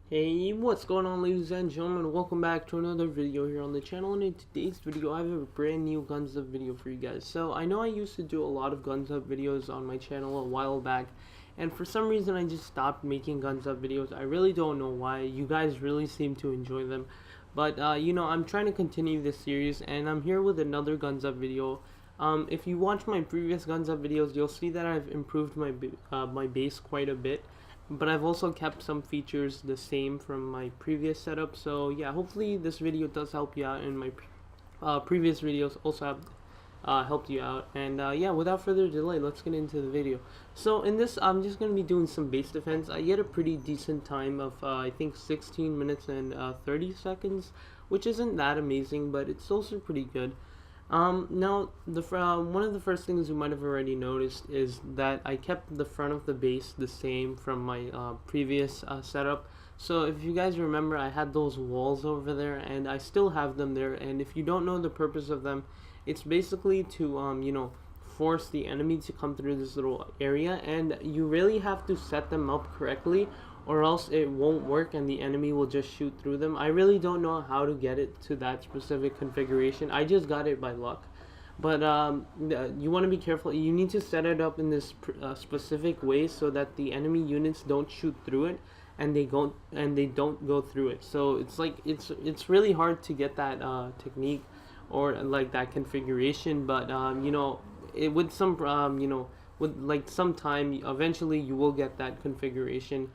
Hey, what's going on, ladies and gentlemen? Welcome back to another video here on the channel. And in today's video I have a brand new Guns Up video for you guys. So I know I used to do a lot of Guns Up videos on my channel a while back, and for some reason I just stopped making Guns Up videos. I really don't know why. You guys really seem to enjoy them, but I'm trying to continue this series, and I'm here with another Guns Up video. If you watch my previous Guns Up videos, you'll see that I've improved my base quite a bit, but I've also kept some features the same from my previous setup. So yeah, hopefully this video does help you out, and my previous videos also have helped you out. And yeah, without further delay, let's get into the video. So in this, I'm just going to be doing some base defense. I get a pretty decent time of I think 16 minutes and 30 seconds, which isn't that amazing, but it's also pretty good. Now, one of the first things you might have already noticed is that I kept the front of the base the same from my previous setup. So if you guys remember, I had those walls over there, and I still have them there. And if you don't know the purpose of them, it's basically to force the enemy to come through this little area, and you really have to set them up correctly, or else it won't work and the enemy will just shoot through them. I really don't know how to get it to that specific configuration. I just got it by luck. But you want to be careful. You need to set it up in this specific way so that the enemy units don't shoot through it, and they don't go through it. So it's like it's really hard to get that technique or like that configuration. But with some with like some time, eventually you will get that configuration.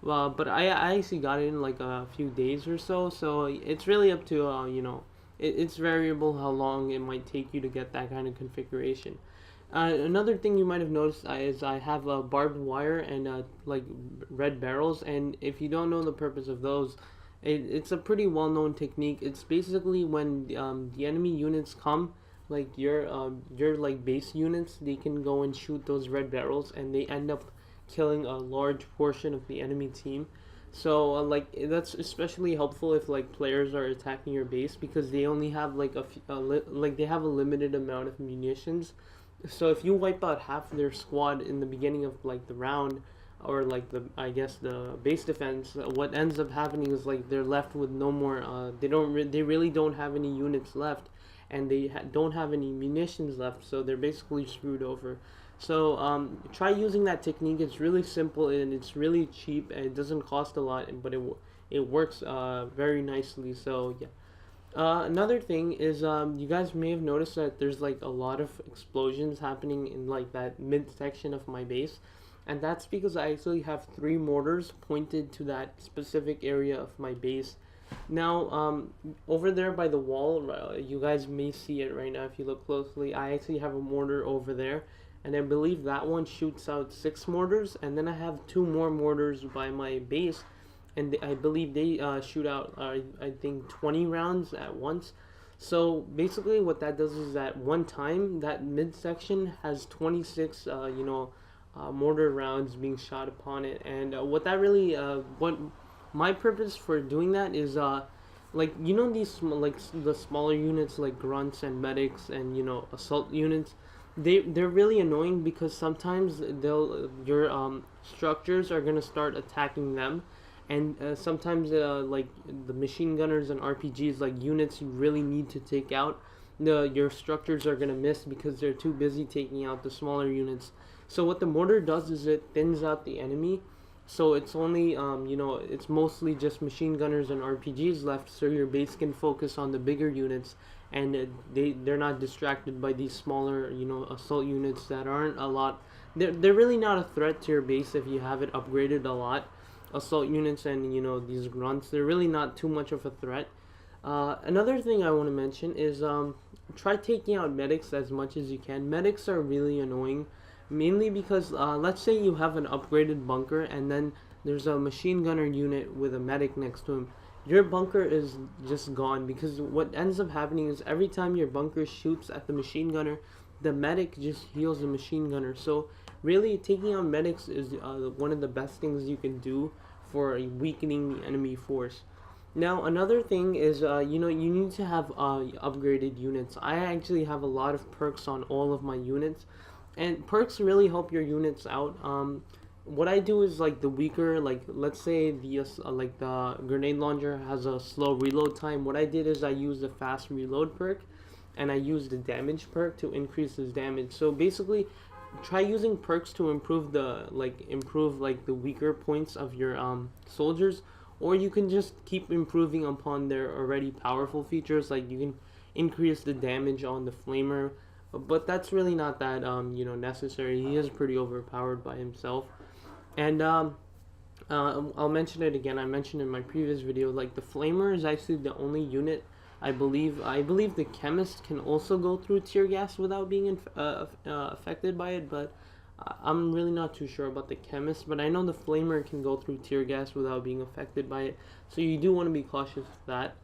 But I actually got it in like a few days or so. So it's really up to it's variable how long it might take you to get that kind of configuration. Another thing you might have noticed is I have a barbed wire and like red barrels, and if you don't know the purpose of those, it's a pretty well-known technique. It's basically when the enemy units come, like your like base units, they can go and shoot those red barrels, and they end up killing a large portion of the enemy team. So like that's especially helpful if like players are attacking your base, because they only have like like they have a limited amount of munitions. So if you wipe out half their squad in the beginning of like the round, or like I guess the base defense, what ends up happening is like they're left with no more. They really don't have any units left, and they don't have any munitions left. So they're basically screwed over. So try using that technique. It's really simple and it's really cheap, and it doesn't cost a lot, but it works very nicely. So yeah. Another thing is you guys may have noticed that there's like a lot of explosions happening in like that mid section of my base, and that's because I actually have 3 mortars pointed to that specific area of my base. Now, over there by the wall, you guys may see it right now if you look closely. I actually have a mortar over there, and I believe that one shoots out 6 mortars, and then I have 2 more mortars by my base, and I believe they shoot out I think 20 rounds at once. So basically what that does is that one time that midsection has 26 mortar rounds being shot upon it. And what my purpose for doing that is like these like the smaller units like grunts and medics and assault units, they're really annoying, because sometimes your structures are gonna start attacking them, and sometimes like the machine gunners and RPGs, like units you really need to take out, your structures are gonna miss because they're too busy taking out the smaller units. So what the mortar does is it thins out the enemy, so it's only it's mostly just machine gunners and RPGs left, so your base can focus on the bigger units, and they're not distracted by these smaller assault units that aren't a lot. They're really not a threat to your base if you have it upgraded a lot. Assault units and these grunts, they're really not too much of a threat. Another thing I want to mention is try taking out medics as much as you can. Medics are really annoying, mainly because let's say you have an upgraded bunker, and then there's a machine gunner unit with a medic next to him. Your bunker is just gone, because what ends up happening is every time your bunker shoots at the machine gunner, the medic just heals the machine gunner. So really, taking out medics is one of the best things you can do for weakening the enemy force. Now, another thing is, you need to have upgraded units. I actually have a lot of perks on all of my units, and perks really help your units out. what I do is like the weaker, like let's say like the grenade launcher has a slow reload time. What I did is I used the fast reload perk, and I used the damage perk to increase his damage. So basically, try using perks to improve like the weaker points of your soldiers, or you can just keep improving upon their already powerful features. Like you can increase the damage on the flamer, but that's really not that necessary. He is pretty overpowered by himself. And I'll mention it again. I mentioned in my previous video, like the flamer is actually the only unit. I believe the chemist can also go through tear gas without being affected by it, but I'm really not too sure about the chemist. But I know the flamer can go through tear gas without being affected by it, so you do want to be cautious with that.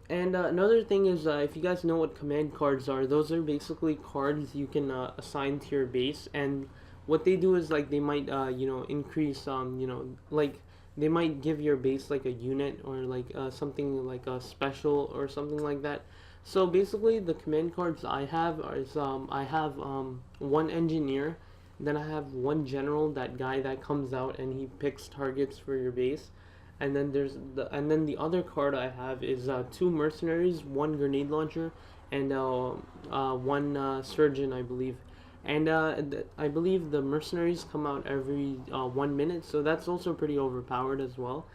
And another thing is, if you guys know what command cards are, those are basically cards you can assign to your base, and what they do is like they might increase like they might give your base like a unit, or like something like a special or something like that. So basically, the command cards I have I have one engineer, then I have one general, that guy that comes out and he picks targets for your base, and then the other card I have is two mercenaries, one grenade launcher, and one surgeon, I believe. And I believe the mercenaries come out every 1 minute, so that's also pretty overpowered as well.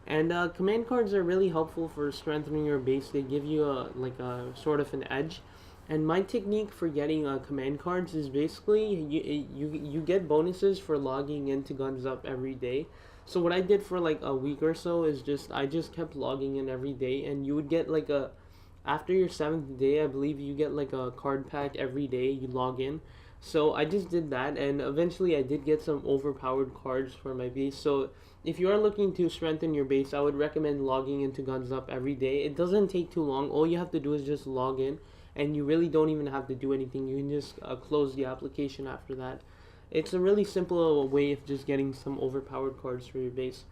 And command cards are really helpful for strengthening your base. They give you a sort of an edge. And my technique for getting command cards is basically you get bonuses for logging into Guns Up every day. So what I did for like a week or so is I just kept logging in every day, and you would get like after your 7th day, I believe you get like a card pack every day you log in. So I just did that, and eventually I did get some overpowered cards for my base. So if you are looking to strengthen your base, I would recommend logging into Guns Up every day. It doesn't take too long. All you have to do is just log in, and you really don't even have to do anything. You can just close the application after that. It's a really simple way of just getting some overpowered cards for your base.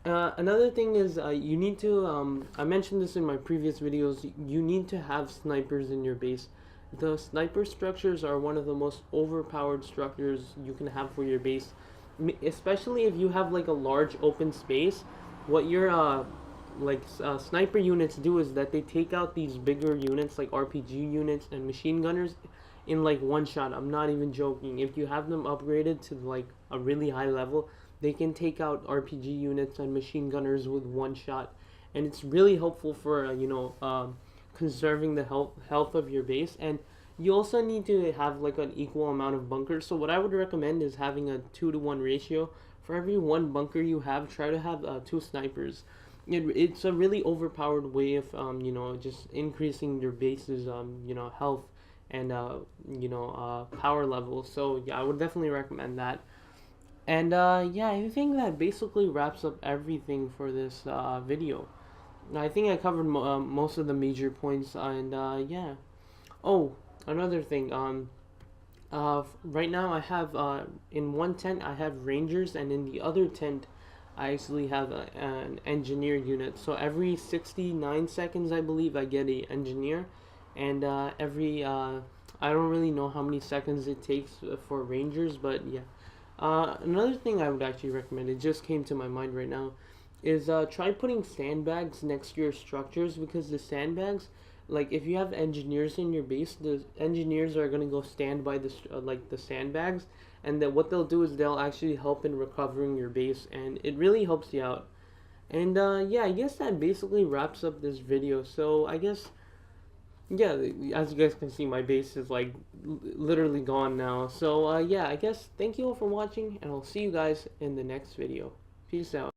Another thing is you need to, I mentioned this in my previous videos, you need to have snipers in your base. The sniper structures are one of the most overpowered structures you can have for your base, especially if you have like a large open space. What your sniper units do is that they take out these bigger units like RPG units and machine gunners in like one shot. I'm not even joking. If you have them upgraded to like a really high level, they can take out RPG units and machine gunners with one shot, and it's really helpful for conserving the health of your base. And you also need to have like an equal amount of bunkers. So what I would recommend is having a 2-to-1 ratio. For every one bunker you have, try to have two snipers. It's a really overpowered way of just increasing your base's health and power level. So yeah, I would definitely recommend that. And yeah, I think that basically wraps up everything for this video. I think I covered most of the major points, and yeah. Oh, another thing. Right now I have in one tent I have rangers, and in the other tent I actually have an engineer unit. So every 69 seconds, I believe, I get a engineer, and every I don't really know how many seconds it takes for rangers, but yeah. Another thing I would actually recommend, it just came to my mind right now, is try putting sandbags next to your structures, because the sandbags, like if you have engineers in your base, the engineers are gonna go stand by the sandbags, and then what they'll do is they'll actually help in recovering your base, and it really helps you out. And yeah, I guess that basically wraps up this video. So I guess, yeah, as you guys can see, my base is like literally gone now. So yeah, I guess thank you all for watching, and I'll see you guys in the next video. Peace out.